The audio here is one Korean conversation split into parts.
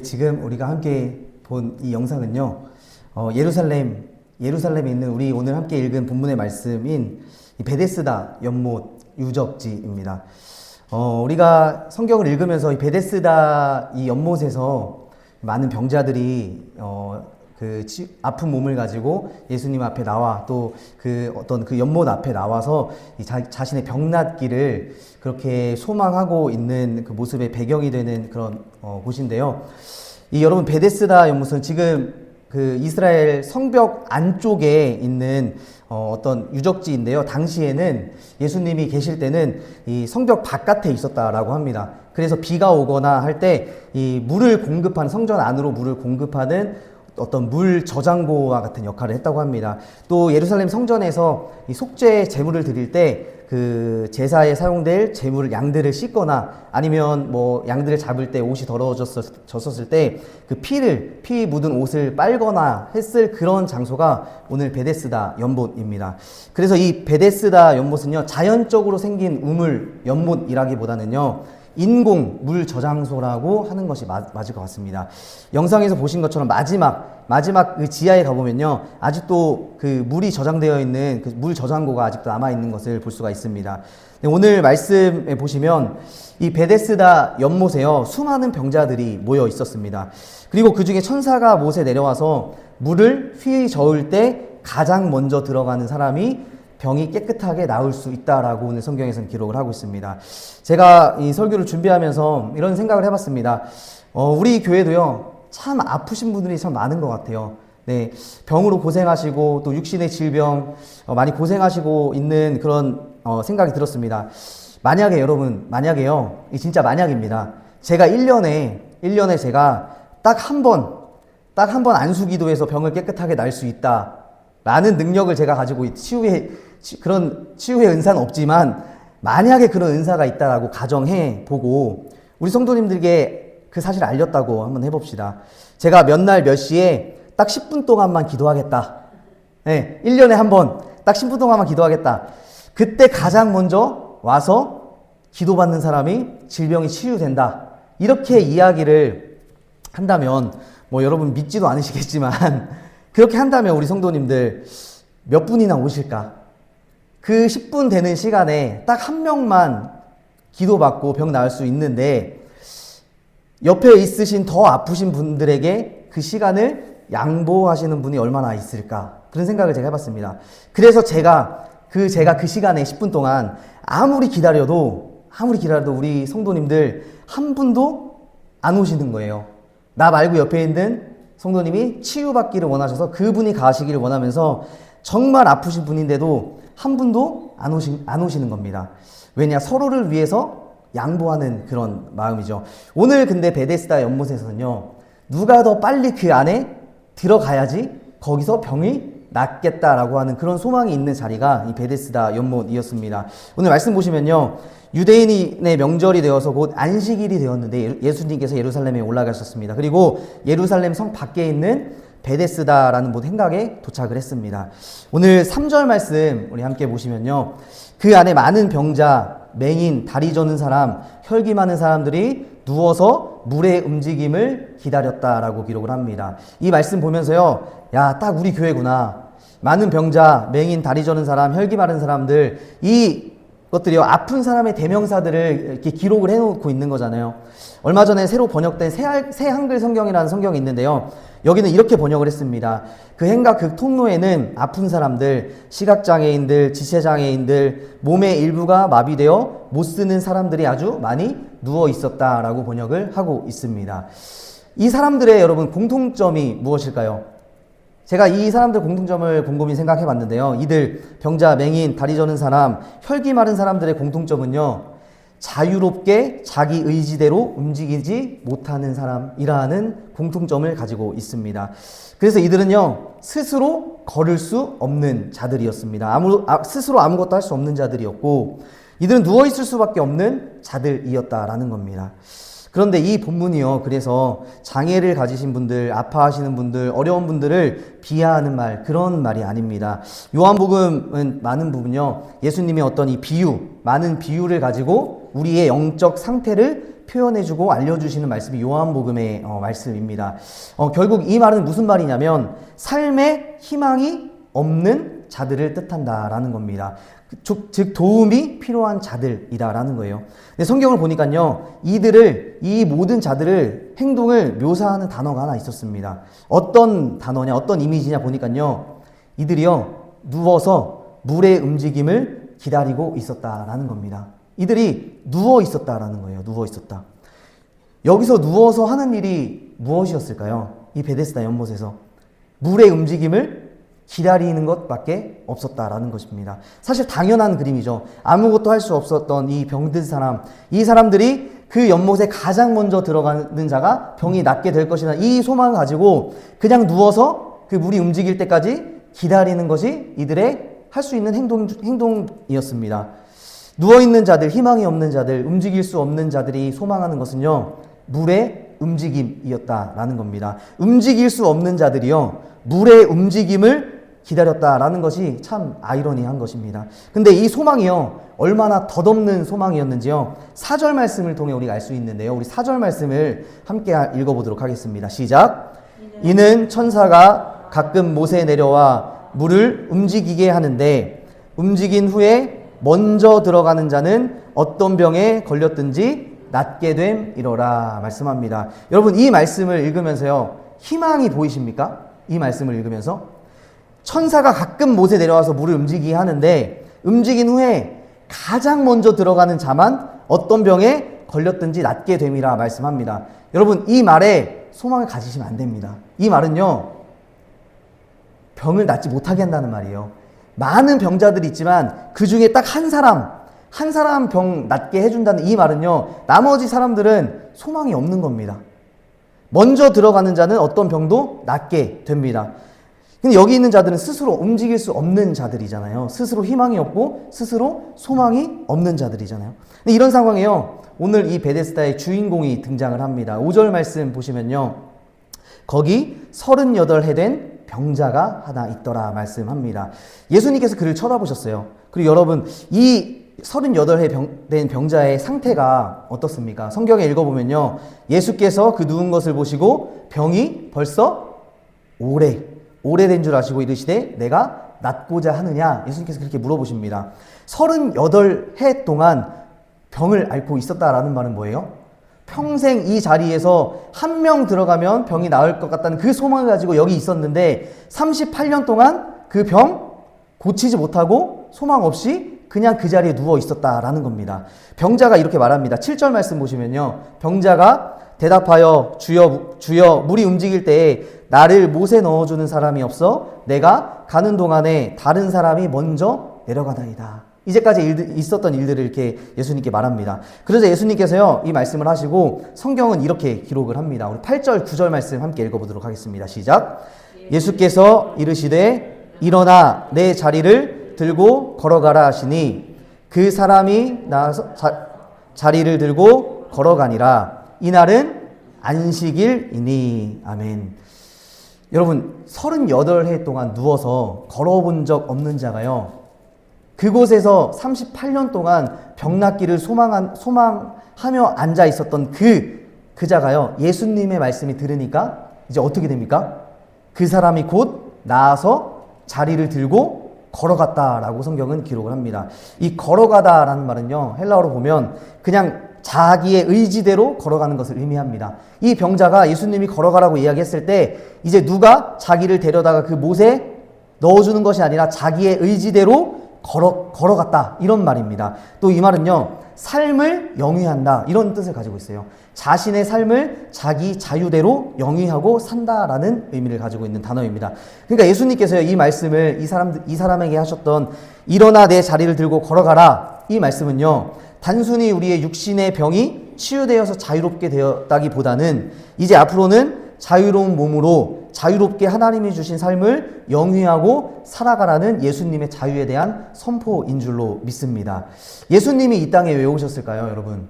지금 우리가 함께 본 이 영상은요, 예루살렘에 있는 우리 오늘 함께 읽은 본문의 말씀인 이 베데스다 연못 유적지입니다. 우리가 성경을 읽으면서 이 베데스다 이 연못에서 많은 병자들이 아픈 몸을 가지고 예수님 앞에 나와 또 그 연못 앞에 나와서 자신의 병낫기를 그렇게 소망하고 있는 그 모습의 배경이 되는 그런 곳인데요. 여러분 베데스다 연못은 지금 그 이스라엘 성벽 안쪽에 있는 어떤 유적지인데요. 당시에는 예수님이 계실 때는 이 성벽 바깥에 있었다라고 합니다. 그래서 비가 오거나 할 때 이 물을 공급하는, 성전 안으로 물을 공급하는 어떤 물 저장고와 같은 역할을 했다고 합니다. 또 예루살렘 성전에서 이 속죄 제물을 드릴 때 그 제사에 사용될 제물을, 양들을 씻거나 아니면 뭐 양들을 잡을 때 옷이 더러워졌을 때 그 피 묻은 옷을 빨거나 했을 그런 장소가 오늘 베데스다 연못입니다. 그래서 이 베데스다 연못은요, 자연적으로 생긴 우물 연못이라기보다는요, 인공 물 저장소라고 하는 것이 맞을 것 같습니다. 영상에서 보신 것처럼 마지막 그 지하에 가보면요, 아직도 그 물이 저장되어 있는 그 물 저장고가 아직도 남아 있는 것을 볼 수가 있습니다. 오늘 말씀에 보시면 이 베데스다 연못에요, 수많은 병자들이 모여 있었습니다. 그리고 그 중에 천사가 못에 내려와서 물을 휘 저을 때 가장 먼저 들어가는 사람이 병이 깨끗하게 나을 수 있다라고 오늘 성경에서는 기록을 하고 있습니다. 제가 이 설교를 준비하면서 이런 생각을 해봤습니다. 우리 교회도요, 참 아프신 분들이 참 많은 것 같아요. 네, 병으로 고생하시고 또 육신의 질병 많이 고생하시고 있는 그런 생각이 들었습니다. 만약에요, 진짜 만약입니다. 제가 1년에 제가 딱 한 번 안수기도해서 병을 깨끗하게 날 수 있다라는 능력을 제가 가지고 그런 치유의 은사는 없지만 만약에 그런 은사가 있다라고 가정해 보고 우리 성도님들에게 그 사실을 알렸다고 한번 해봅시다. 제가 몇 날 몇 시에 딱 10분 동안만 기도하겠다. 네, 1년에 한 번 딱 10분 동안만 기도하겠다. 그때 가장 먼저 와서 기도받는 사람이 질병이 치유된다. 이렇게 이야기를 한다면 뭐 여러분 믿지도 않으시겠지만 그렇게 한다면 우리 성도님들 몇 분이나 오실까? 그 10분 되는 시간에 딱 한 명만 기도받고 병 나을 수 있는데 옆에 있으신 더 아프신 분들에게 그 시간을 양보하시는 분이 얼마나 있을까? 그런 생각을 제가 해봤습니다. 그래서 제가 그 시간에 10분 동안 아무리 기다려도 우리 성도님들 한 분도 안 오시는 거예요. 나 말고 옆에 있는 성도님이 치유받기를 원하셔서 그분이 가시기를 원하면서 정말 아프신 분인데도 한 분도 안 오시는 겁니다. 왜냐? 서로를 위해서 양보하는 그런 마음이죠. 오늘 근데 베데스다 연못에서는요, 누가 더 빨리 그 안에 들어가야지 거기서 병이 낫겠다라고 하는 그런 소망이 있는 자리가 이 베데스다 연못이었습니다. 오늘 말씀 보시면요, 유대인의 명절이 되어서 곧 안식일이 되었는데 예수님께서 예루살렘에 올라가셨습니다. 그리고 예루살렘 성 밖에 있는 베데스다라는 곳 행각에 도착을 했습니다. 오늘 3절 말씀 우리 함께 보시면요, 그 안에 많은 병자, 맹인, 다리 저는 사람, 혈기 많은 사람들이 누워서 물의 움직임을 기다렸다라고 기록을 합니다. 이 말씀 보면서요, 야, 딱 우리 교회구나. 많은 병자, 맹인, 다리 저는 사람, 혈기 많은 사람들, 이것들이요, 아픈 사람의 대명사들을 이렇게 기록을 해놓고 있는 거잖아요. 얼마 전에 새로 번역된 새 한글 성경이라는 성경이 있는데요, 여기는 이렇게 번역을 했습니다. 그 행각 그 통로에는 아픈 사람들, 시각장애인들, 지체장애인들, 몸의 일부가 마비되어 못 쓰는 사람들이 아주 많이 누워 있었다라고 번역을 하고 있습니다. 이 사람들의 여러분 공통점이 무엇일까요? 제가 이 사람들 공통점을 곰곰이 생각해 봤는데요, 이들 병자, 맹인, 다리 저는 사람, 혈기 마른 사람들의 공통점은요, 자유롭게 자기 의지대로 움직이지 못하는 사람이라는 공통점을 가지고 있습니다. 그래서 이들은요, 스스로 걸을 수 없는 자들이었습니다. 스스로 아무것도 할 수 없는 자들이었고, 이들은 누워있을 수밖에 없는 자들이었다라는 겁니다. 그런데 이 본문이요, 그래서 장애를 가지신 분들, 아파하시는 분들, 어려운 분들을 비하하는 그런 말이 아닙니다. 요한복음은 많은 부분요, 예수님의 어떤 이 많은 비유를 가지고 우리의 영적 상태를 표현해주고 알려주시는 말씀이 요한복음의 말씀입니다. 결국 이 말은 무슨 말이냐면 삶에 희망이 없는 자들을 뜻한다라는 겁니다. 즉 도움이 필요한 자들이다라는 거예요. 근데 성경을 보니까요, 이 모든 자들을 행동을 묘사하는 단어가 하나 있었습니다. 어떤 단어냐, 어떤 이미지냐 보니까요, 이들이요 누워서 물의 움직임을 기다리고 있었다라는 겁니다. 이들이 누워 있었다라는 거예요. 누워 있었다. 여기서 누워서 하는 일이 무엇이었을까요? 이 베데스다 연못에서 물의 움직임을 기다리는 것밖에 없었다라는 것입니다. 사실 당연한 그림이죠. 아무것도 할 수 없었던 이 병든 사람, 이 사람들이 그 연못에 가장 먼저 들어가는 자가 병이 낫게 될 것이라는 이 소망을 가지고 그냥 누워서 그 물이 움직일 때까지 기다리는 것이 이들의 할 수 있는 행동이었습니다. 누워있는 자들, 희망이 없는 자들, 움직일 수 없는 자들이 소망하는 것은요, 물의 움직임이었다라는 겁니다. 움직일 수 없는 자들이요, 물의 움직임을 기다렸다라는 것이 참 아이러니한 것입니다. 근데 이 소망이요, 얼마나 덧없는 소망이었는지요, 4절 말씀을 통해 우리가 알 수 있는데요. 우리 4절 말씀을 함께 읽어보도록 하겠습니다. 시작. 이는 천사가 가끔 못에 내려와 물을 움직이게 하는데 움직인 후에 먼저 들어가는 자는 어떤 병에 걸렸든지 낫게 됨이로라 말씀합니다. 여러분, 이 말씀을 읽으면서요, 희망이 보이십니까? 이 말씀을 읽으면서 천사가 가끔 못에 내려와서 물을 움직이게 하는데 움직인 후에 가장 먼저 들어가는 자만 어떤 병에 걸렸든지 낫게 됨이라 말씀합니다. 여러분, 이 말에 소망을 가지시면 안 됩니다. 이 말은요, 병을 낫지 못하게 한다는 말이에요. 많은 병자들이 있지만 그 중에 딱 한 사람 병 낫게 해준다는 이 말은요, 나머지 사람들은 소망이 없는 겁니다. 먼저 들어가는 자는 어떤 병도 낫게 됩니다. 근데 여기 있는 자들은 스스로 움직일 수 없는 자들이잖아요. 스스로 희망이 없고 스스로 소망이 없는 자들이잖아요. 근데 이런 상황에요, 오늘 이 베데스다의 주인공이 등장을 합니다. 5절 말씀 보시면요, 거기 38해 된 병자가 하나 있더라 말씀합니다. 예수님께서 그를 쳐다보셨어요. 그리고 여러분, 이 38해 된 병자의 상태가 어떻습니까? 성경에 읽어보면요, 예수께서 그 누운 것을 보시고 병이 벌써 오래된 줄 아시고 이르시되 내가 낫고자 하느냐? 예수님께서 그렇게 물어보십니다. 38해 동안 병을 앓고 있었다라는 말은 뭐예요? 평생 이 자리에서 한 명 들어가면 병이 나을 것 같다는 그 소망을 가지고 여기 있었는데 38년 동안 그 병 고치지 못하고 소망 없이 그냥 그 자리에 누워 있었다라는 겁니다. 병자가 이렇게 말합니다. 7절 말씀 보시면요, 병자가 대답하여 주여 물이 움직일 때에 나를 못에 넣어주는 사람이 없어 내가 가는 동안에 다른 사람이 먼저 내려가나이다. 이제까지 있었던 일들을 이렇게 예수님께 말합니다. 그래서 예수님께서요, 이 말씀을 하시고 성경은 이렇게 기록을 합니다. 우리 8절, 9절 말씀 함께 읽어보도록 하겠습니다. 시작. 예수께서 이르시되 일어나 내 자리를 들고 걸어가라 하시니 그 사람이 나와서 자리를 들고 걸어가니라. 이날은 안식일이니. 아멘. 여러분, 38해 동안 누워서 걸어본 적 없는 자가요, 그곳에서 38년 동안 병 낫기를 소망하며 앉아 있었던 그 자가요, 예수님의 말씀이 들으니까 이제 어떻게 됩니까? 그 사람이 곧 나아서 자리를 들고 걸어갔다라고 성경은 기록을 합니다. 이 걸어가다라는 말은요, 헬라어로 보면 그냥 자기의 의지대로 걸어가는 것을 의미합니다. 이 병자가 예수님이 걸어가라고 이야기했을 때 이제 누가 자기를 데려다가 그 못에 넣어주는 것이 아니라 자기의 의지대로 걸어갔다, 이런 말입니다. 또 이 말은요, 삶을 영위한다, 이런 뜻을 가지고 있어요. 자신의 삶을 자기 자유대로 영위하고 산다라는 의미를 가지고 있는 단어입니다. 그러니까 예수님께서요, 이 말씀을 이 사람에게 하셨던 일어나 내 자리를 들고 걸어가라, 이 말씀은요, 단순히 우리의 육신의 병이 치유되어서 자유롭게 되었다기보다는 이제 앞으로는 자유로운 몸으로 자유롭게 하나님이 주신 삶을 영위하고 살아가라는 예수님의 자유에 대한 선포인 줄로 믿습니다. 예수님이 이 땅에 왜 오셨을까요, 여러분?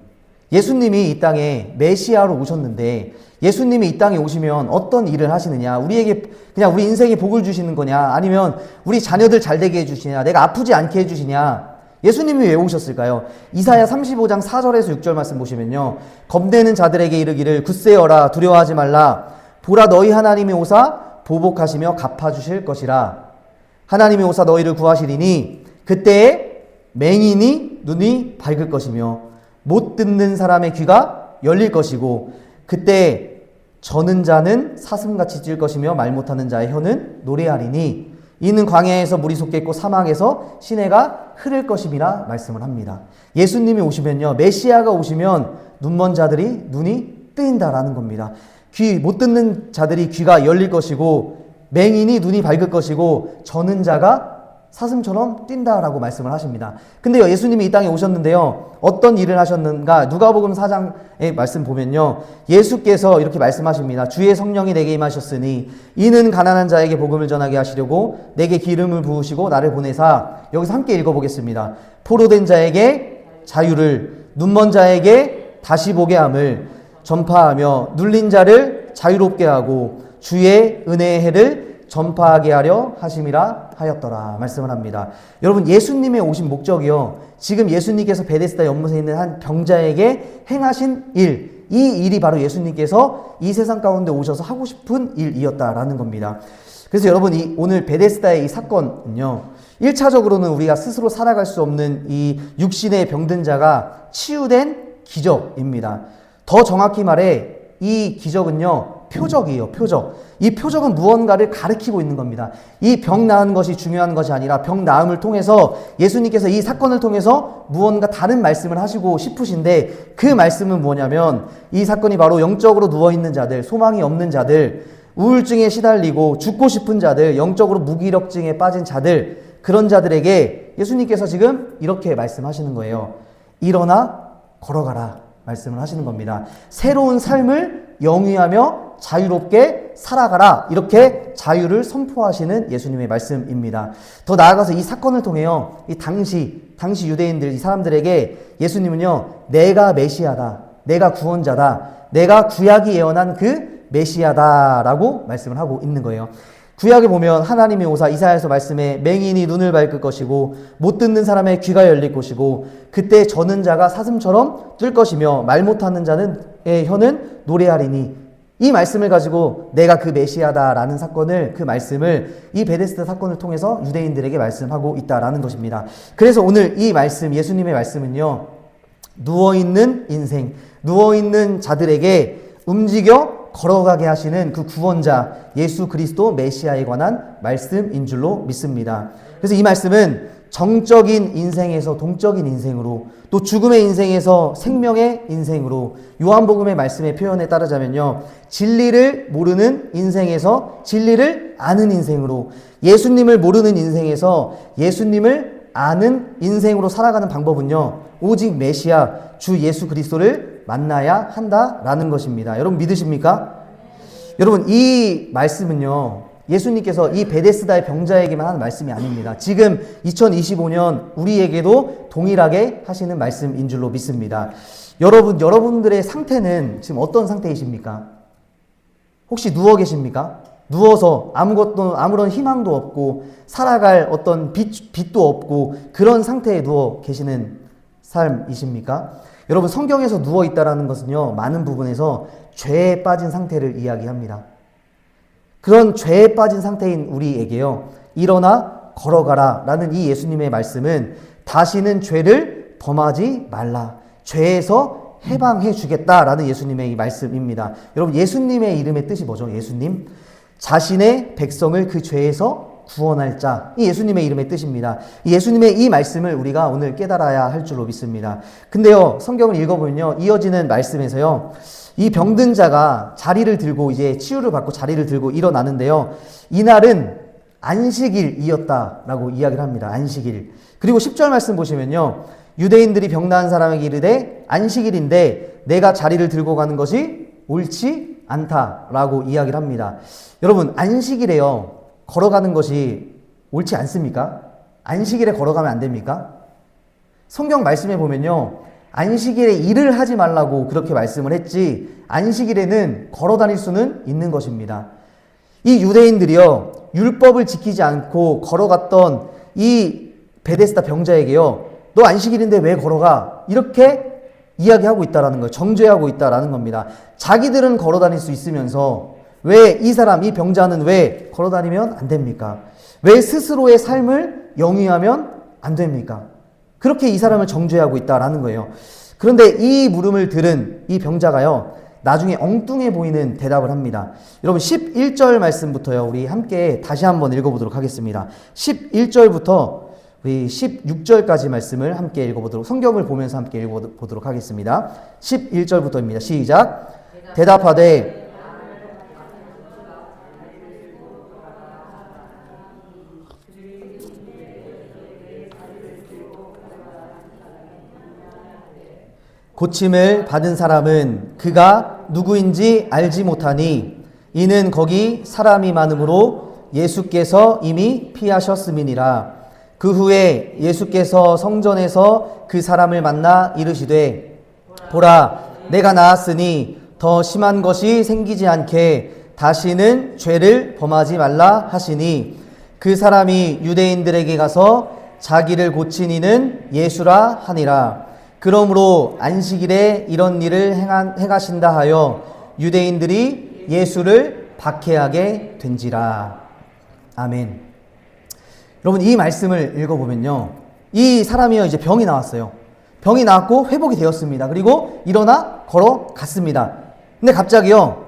예수님이 이 땅에 메시아로 오셨는데 예수님이 이 땅에 오시면 어떤 일을 하시느냐? 우리에게 그냥 우리 인생에 복을 주시는 거냐? 아니면 우리 자녀들 잘 되게 해주시냐? 내가 아프지 않게 해주시냐? 예수님이 왜 오셨을까요? 이사야 35장 4절에서 6절 말씀 보시면요. 겁내는 자들에게 이르기를 굳세어라 두려워하지 말라. 보라 너희 하나님이 오사 보복하시며 갚아주실 것이라. 하나님이 오사 너희를 구하시리니 그때에 맹인이 눈이 밝을 것이며 못 듣는 사람의 귀가 열릴 것이고 그때 저는 자는 사슴같이 찔 것이며 말 못하는 자의 혀는 노래하리니 이는 광야에서 물이 솟겠고 사막에서 시내가 흐를 것임이라 말씀을 합니다. 예수님이 오시면요, 메시아가 오시면 눈먼 자들이 눈이 뜨인다라는 겁니다. 귀 못 듣는 자들이 귀가 열릴 것이고 맹인이 눈이 밝을 것이고 저는 자가 사슴처럼 뛴다라고 말씀을 하십니다. 근데요, 예수님이 이 땅에 오셨는데요, 어떤 일을 하셨는가? 누가복음 4장의 말씀 보면요, 예수께서 이렇게 말씀하십니다. 주의 성령이 내게 임하셨으니 이는 가난한 자에게 복음을 전하게 하시려고 내게 기름을 부으시고 나를 보내사. 여기서 함께 읽어보겠습니다. 포로된 자에게 자유를, 눈먼 자에게 다시 보게 함을 전파하며 눌린 자를 자유롭게 하고 주의 은혜의 해를 전파하게 하려 하심이라 하였더라 말씀을 합니다. 여러분, 예수님의 오신 목적이요, 지금 예수님께서 베데스다 연못에 있는 한 병자에게 행하신 일, 이 일이 바로 예수님께서 이 세상 가운데 오셔서 하고 싶은 일이었다라는 겁니다. 그래서 여러분, 오늘 베데스다의 이 사건은요, 1차적으로는 우리가 스스로 살아갈 수 없는 이 육신의 병든 자가 치유된 기적입니다. 더 정확히 말해 이 기적은요, 표적이에요. 표적. 이 표적은 무언가를 가리키고 있는 겁니다. 이 병 나은 것이 중요한 것이 아니라 병 나음을 통해서 예수님께서 이 사건을 통해서 무언가 다른 말씀을 하시고 싶으신데, 그 말씀은 뭐냐면 이 사건이 바로 영적으로 누워있는 자들, 소망이 없는 자들, 우울증에 시달리고 죽고 싶은 자들, 영적으로 무기력증에 빠진 자들, 그런 자들에게 예수님께서 지금 이렇게 말씀하시는 거예요. 일어나 걸어가라 말씀을 하시는 겁니다. 새로운 삶을 영위하며 자유롭게 살아가라, 이렇게 자유를 선포하시는 예수님의 말씀입니다. 더 나아가서 이 사건을 통해요, 이 당시 유대인들, 이 사람들에게 예수님은요, 내가 메시아다, 내가 구원자다, 내가 구약이 예언한 그 메시아다라고 말씀을 하고 있는 거예요. 구약에 보면 하나님이 오사 이사야서 말씀에 맹인이 눈을 밝을 것이고 못 듣는 사람의 귀가 열릴 것이고 그때 저는 자가 사슴처럼 뛸 것이며 말 못하는 자는 혀는 노래하리니, 이 말씀을 가지고 내가 그 메시아다라는 사건을, 그 말씀을 이 베데스다 사건을 통해서 유대인들에게 말씀하고 있다라는 것입니다. 그래서 오늘 이 말씀, 예수님의 말씀은요, 누워있는 인생, 누워있는 자들에게 움직여 걸어가게 하시는 그 구원자 예수 그리스도 메시아에 관한 말씀인 줄로 믿습니다. 그래서 이 말씀은 정적인 인생에서 동적인 인생으로, 또 죽음의 인생에서 생명의 인생으로, 요한복음의 말씀의 표현에 따르자면요, 진리를 모르는 인생에서 진리를 아는 인생으로, 예수님을 모르는 인생에서 예수님을 아는 인생으로 살아가는 방법은요, 오직 메시아 주 예수 그리스도를 만나야 한다라는 것입니다. 여러분 믿으십니까? 여러분, 이 말씀은요, 예수님께서 이 베데스다의 병자에게만 하는 말씀이 아닙니다. 지금 2025년 우리에게도 동일하게 하시는 말씀인 줄로 믿습니다. 여러분들의 상태는 지금 어떤 상태이십니까? 혹시 누워 계십니까? 누워서 아무런 희망도 없고 살아갈 어떤 빛도 없고 그런 상태에 누워 계시는 삶이십니까? 여러분, 성경에서 누워 있다라는 것은요, 많은 부분에서 죄에 빠진 상태를 이야기합니다. 그런 죄에 빠진 상태인 우리에게요, 일어나 걸어가라 라는 이 예수님의 말씀은 다시는 죄를 범하지 말라, 죄에서 해방해 주겠다라는 예수님의 이 말씀입니다. 여러분, 예수님의 이름의 뜻이 뭐죠? 예수님, 자신의 백성을 그 죄에서 구원할 자, 이 예수님의 이름의 뜻입니다. 예수님의 이 말씀을 우리가 오늘 깨달아야 할 줄로 믿습니다. 근데요, 성경을 읽어보면요, 이어지는 말씀에서요, 이 병든 자가 자리를 들고 이제 치유를 받고 자리를 들고 일어나는데요, 이날은 안식일이었다라고 이야기를 합니다. 안식일. 그리고 10절 말씀 보시면요, 유대인들이 병 나은 사람에게 이르되 안식일인데 내가 자리를 들고 가는 것이 옳지 않다라고 이야기를 합니다. 여러분, 안식일에요, 걸어가는 것이 옳지 않습니까? 안식일에 걸어가면 안 됩니까? 성경 말씀에 보면요, 안식일에 일을 하지 말라고 그렇게 말씀을 했지, 안식일에는 걸어 다닐 수는 있는 것입니다. 이 유대인들이요, 율법을 지키지 않고 걸어갔던 이 베데스다 병자에게요, 너 안식일인데 왜 걸어가? 이렇게 이야기하고 있다라는 거예요. 정죄하고 있다라는 겁니다. 자기들은 걸어 다닐 수 있으면서 왜 이 사람, 이 병자는 왜 걸어 다니면 안 됩니까? 왜 스스로의 삶을 영위하면 안 됩니까? 그렇게 이 사람을 정죄하고 있다라는 거예요. 그런데 이 물음을 들은 이 병자가요, 나중에 엉뚱해 보이는 대답을 합니다. 여러분 11절 말씀부터요, 우리 함께 다시 한번 읽어보도록 하겠습니다. 11절부터 우리 16절까지 말씀을 함께 읽어보도록, 성경을 보면서 함께 읽어보도록 하겠습니다. 11절부터입니다. 시작. 대답하되 고침을 받은 사람은 그가 누구인지 알지 못하니 이는 거기 사람이 많으므로 예수께서 이미 피하셨음이니라. 그 후에 예수께서 성전에서 그 사람을 만나 이르시되 보라 내가 나았으니 더 심한 것이 생기지 않게 다시는 죄를 범하지 말라 하시니 그 사람이 유대인들에게 가서 자기를 고친 이는 예수라 하니라. 그러므로 안식일에 이런 일을 행하신다 하여 유대인들이 예수를 박해하게 된지라. 아멘. 여러분 이 말씀을 읽어보면요, 이 사람이요 이제 병이 나왔어요. 병이 나왔고 회복이 되었습니다. 그리고 일어나 걸어갔습니다. 근데 갑자기요,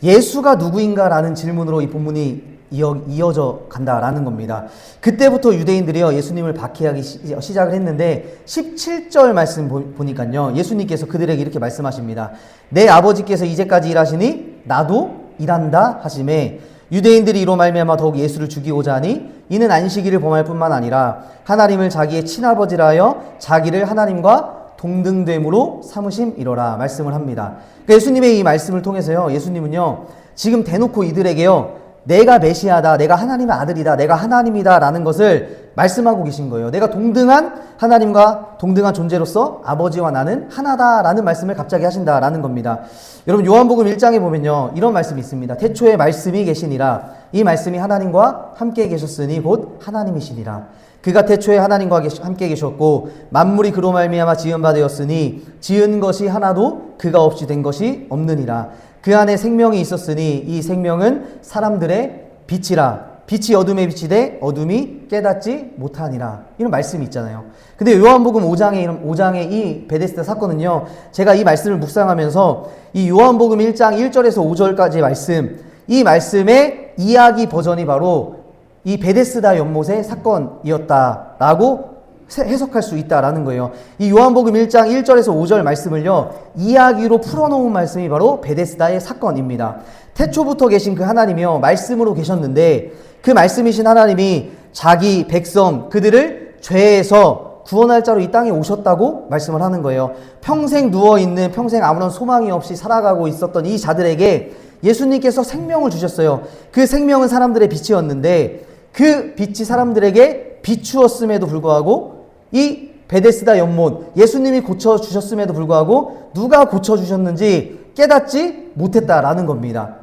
예수가 누구인가라는 질문으로 이 본문이 이어져 간다라는 겁니다. 그때부터 유대인들이요 예수님을 박해하기 시작을 했는데 17절 말씀 보니까요, 예수님께서 그들에게 이렇게 말씀하십니다. 내 아버지께서 이제까지 일하시니 나도 일한다 하시매 유대인들이 이로 말미암아 더욱 예수를 죽이고자 하니 이는 안식일을 범할 뿐만 아니라 하나님을 자기의 친아버지라 하여 자기를 하나님과 동등됨으로 삼으심이로라 말씀을 합니다. 그러니까 예수님의 이 말씀을 통해서요, 예수님은요 지금 대놓고 이들에게요 내가 메시아다, 내가 하나님의 아들이다, 내가 하나님이다 라는 것을 말씀하고 계신 거예요. 내가 동등한 하나님과 동등한 존재로서 아버지와 나는 하나다라는 말씀을 갑자기 하신다라는 겁니다. 여러분 요한복음 1장에 보면요 이런 말씀이 있습니다. 태초에 말씀이 계시니라. 이 말씀이 하나님과 함께 계셨으니 곧 하나님이시니라. 그가 태초에 하나님과 함께 계셨고 만물이 그로 말미암아 지은 바 되었으니 지은 것이 하나도 그가 없이 된 것이 없느니라. 그 안에 생명이 있었으니 이 생명은 사람들의 빛이라. 빛이 어둠에 비치되 어둠이 깨닫지 못하니라. 이런 말씀이 있잖아요. 근데 요한복음 5장의 이 베데스다 사건은요, 제가 이 말씀을 묵상하면서 이 요한복음 1장 1절에서 5절까지의 말씀, 이 말씀의 이야기 버전이 바로 이 베데스다 연못의 사건이었다라고 해석할 수 있다라는 거예요. 이 요한복음 1장 1절에서 5절 말씀을요 이야기로 풀어놓은 말씀이 바로 베데스다의 사건입니다. 태초부터 계신 그 하나님이요 말씀으로 계셨는데 그 말씀이신 하나님이 자기 백성 그들을 죄에서 구원할 자로 이 땅에 오셨다고 말씀을 하는 거예요. 평생 누워있는, 평생 아무런 소망이 없이 살아가고 있었던 이 자들에게 예수님께서 생명을 주셨어요. 그 생명은 사람들의 빛이었는데 그 빛이 사람들에게 비추었음에도 불구하고 이 베데스다 연못, 예수님이 고쳐주셨음에도 불구하고 누가 고쳐주셨는지 깨닫지 못했다라는 겁니다.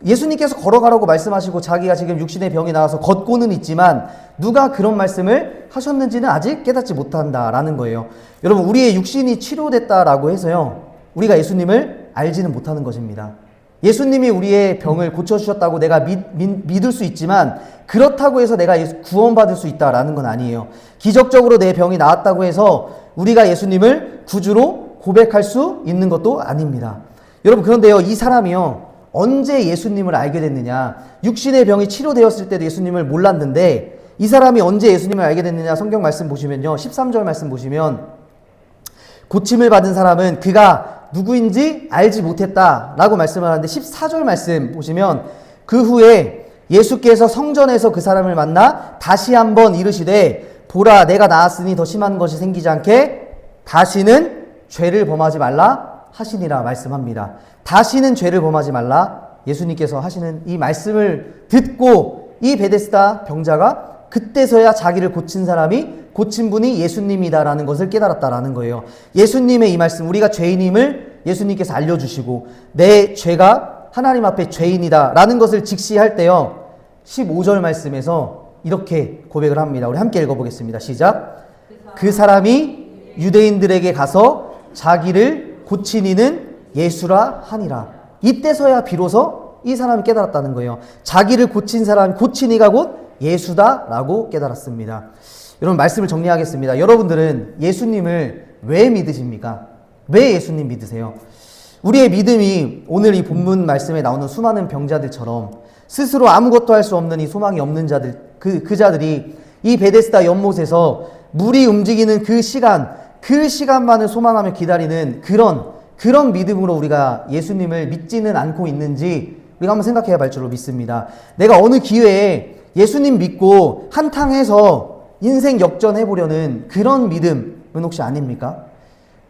예수님께서 걸어가라고 말씀하시고 자기가 지금 육신의 병이 나와서 걷고는 있지만 누가 그런 말씀을 하셨는지는 아직 깨닫지 못한다라는 거예요. 여러분 우리의 육신이 치료됐다라고 해서요 우리가 예수님을 알지는 못하는 것입니다. 예수님이 우리의 병을 고쳐주셨다고 내가 믿을 수 있지만 그렇다고 해서 내가 구원받을 수 있다라는 건 아니에요. 기적적으로 내 병이 나았다고 해서 우리가 예수님을 구주로 고백할 수 있는 것도 아닙니다. 여러분 그런데요 이 사람이요 언제 예수님을 알게 됐느냐, 육신의 병이 치료되었을 때도 예수님을 몰랐는데 이 사람이 언제 예수님을 알게 됐느냐, 성경 말씀 보시면요 13절 말씀 보시면 고침을 받은 사람은 그가 누구인지 알지 못했다라고 말씀을 하는데 14절 말씀 보시면 그 후에 예수께서 성전에서 그 사람을 만나 다시 한번 이르시되 보라 내가 나았으니 더 심한 것이 생기지 않게 다시는 죄를 범하지 말라 하시니라 말씀합니다. 다시는 죄를 범하지 말라 예수님께서 하시는 이 말씀을 듣고 이 베데스다 병자가 그때서야 자기를 고친 사람이, 고친 분이 예수님이다라는 것을 깨달았다라는 거예요. 예수님의 이 말씀, 우리가 죄인임을 예수님께서 알려주시고 내 죄가 하나님 앞에 죄인이다라는 것을 직시할 때요 15절 말씀에서 이렇게 고백을 합니다. 우리 함께 읽어보겠습니다. 시작. 그 사람이 유대인들에게 가서 자기를 고친 이는 예수라 하니라. 이때서야 비로소 이 사람이 깨달았다는 거예요. 자기를 고친 사람, 고친 이가 곧 예수다라고 깨달았습니다. 여러분, 말씀을 정리하겠습니다. 여러분들은 예수님을 왜 믿으십니까? 왜 예수님 믿으세요? 우리의 믿음이 오늘 이 본문 말씀에 나오는 수많은 병자들처럼 스스로 아무것도 할 수 없는 이 소망이 없는 자들, 그 자들이 이 베데스다 연못에서 물이 움직이는 그 시간만을 소망하며 기다리는 그런 믿음으로 우리가 예수님을 믿지는 않고 있는지 우리가 한번 생각해야 할 줄로 믿습니다. 내가 어느 기회에 예수님 믿고 한탕해서 인생 역전해보려는 그런 믿음은 혹시 아닙니까?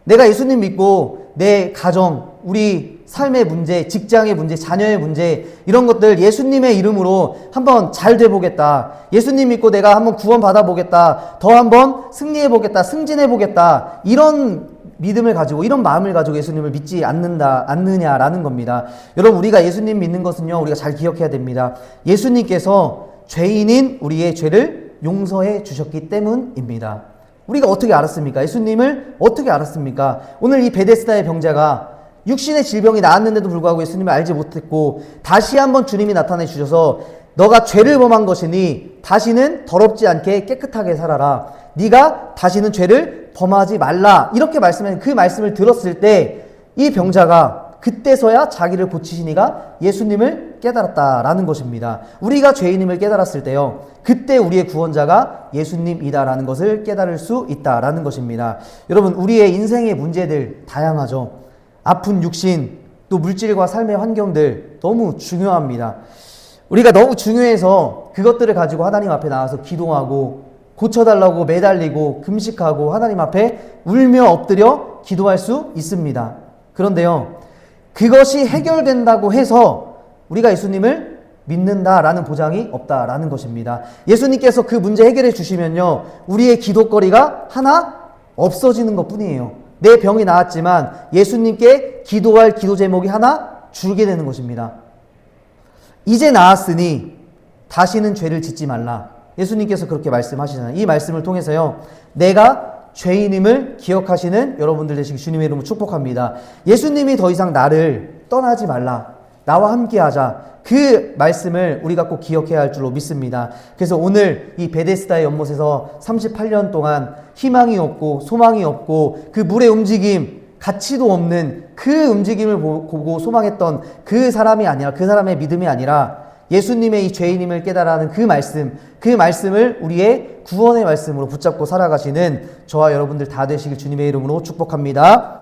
내가 예수님 믿고 내 가정, 우리 삶의 문제, 직장의 문제, 자녀의 문제, 이런 것들 예수님의 이름으로 한번 잘 돼보겠다. 예수님 믿고 내가 한번 구원 받아보겠다. 더 한번 승리해보겠다. 승진해보겠다. 이런 믿음을 가지고, 이런 마음을 가지고 예수님을 믿지 않느냐라는 겁니다. 여러분, 우리가 예수님 믿는 것은요, 우리가 잘 기억해야 됩니다. 예수님께서 죄인인 우리의 죄를 용서해 주셨기 때문입니다. 우리가 어떻게 알았습니까? 예수님을 어떻게 알았습니까? 오늘 이 베데스다의 병자가 육신의 질병이 나았는데도 불구하고 예수님을 알지 못했고 다시 한번 주님이 나타내 주셔서 너가 죄를 범한 것이니 다시는 더럽지 않게 깨끗하게 살아라. 네가 다시는 죄를 범하지 말라. 이렇게 말씀한 그 말씀을 들었을 때 이 병자가 그때서야 자기를 고치신 이가 예수님을 깨달았다라는 것입니다. 우리가 죄인임을 깨달았을 때요, 그때 우리의 구원자가 예수님이다라는 것을 깨달을 수 있다라는 것입니다. 여러분, 우리의 인생의 문제들 다양하죠. 아픈 육신, 또 물질과 삶의 환경들 너무 중요합니다. 우리가 너무 중요해서 그것들을 가지고 하나님 앞에 나와서 기도하고 고쳐달라고 매달리고 금식하고 하나님 앞에 울며 엎드려 기도할 수 있습니다. 그런데요, 그것이 해결된다고 해서 우리가 예수님을 믿는다라는 보장이 없다라는 것입니다. 예수님께서 그 문제 해결해 주시면요, 우리의 기도거리가 하나 없어지는 것 뿐이에요. 내 병이 나았지만 예수님께 기도할 기도 제목이 하나 줄게 되는 것입니다. 이제 나았으니 다시는 죄를 짓지 말라. 예수님께서 그렇게 말씀하시잖아요. 이 말씀을 통해서요, 내가 죄인임을 기억하시는 여러분들 되시기 주님의 이름으로 축복합니다. 예수님이 더 이상 나를 떠나지 말라, 나와 함께하자, 그 말씀을 우리가 꼭 기억해야 할 줄로 믿습니다. 그래서 오늘 이 베데스다의 연못에서 38년 동안 희망이 없고 소망이 없고 그 물의 움직임, 가치도 없는 그 움직임을 보고 소망했던 그 사람이 아니라, 그 사람의 믿음이 아니라 예수님의 이 죄인임을 깨달아는 그 말씀을 우리의 구원의 말씀으로 붙잡고 살아가시는 저와 여러분들 다 되시길 주님의 이름으로 축복합니다.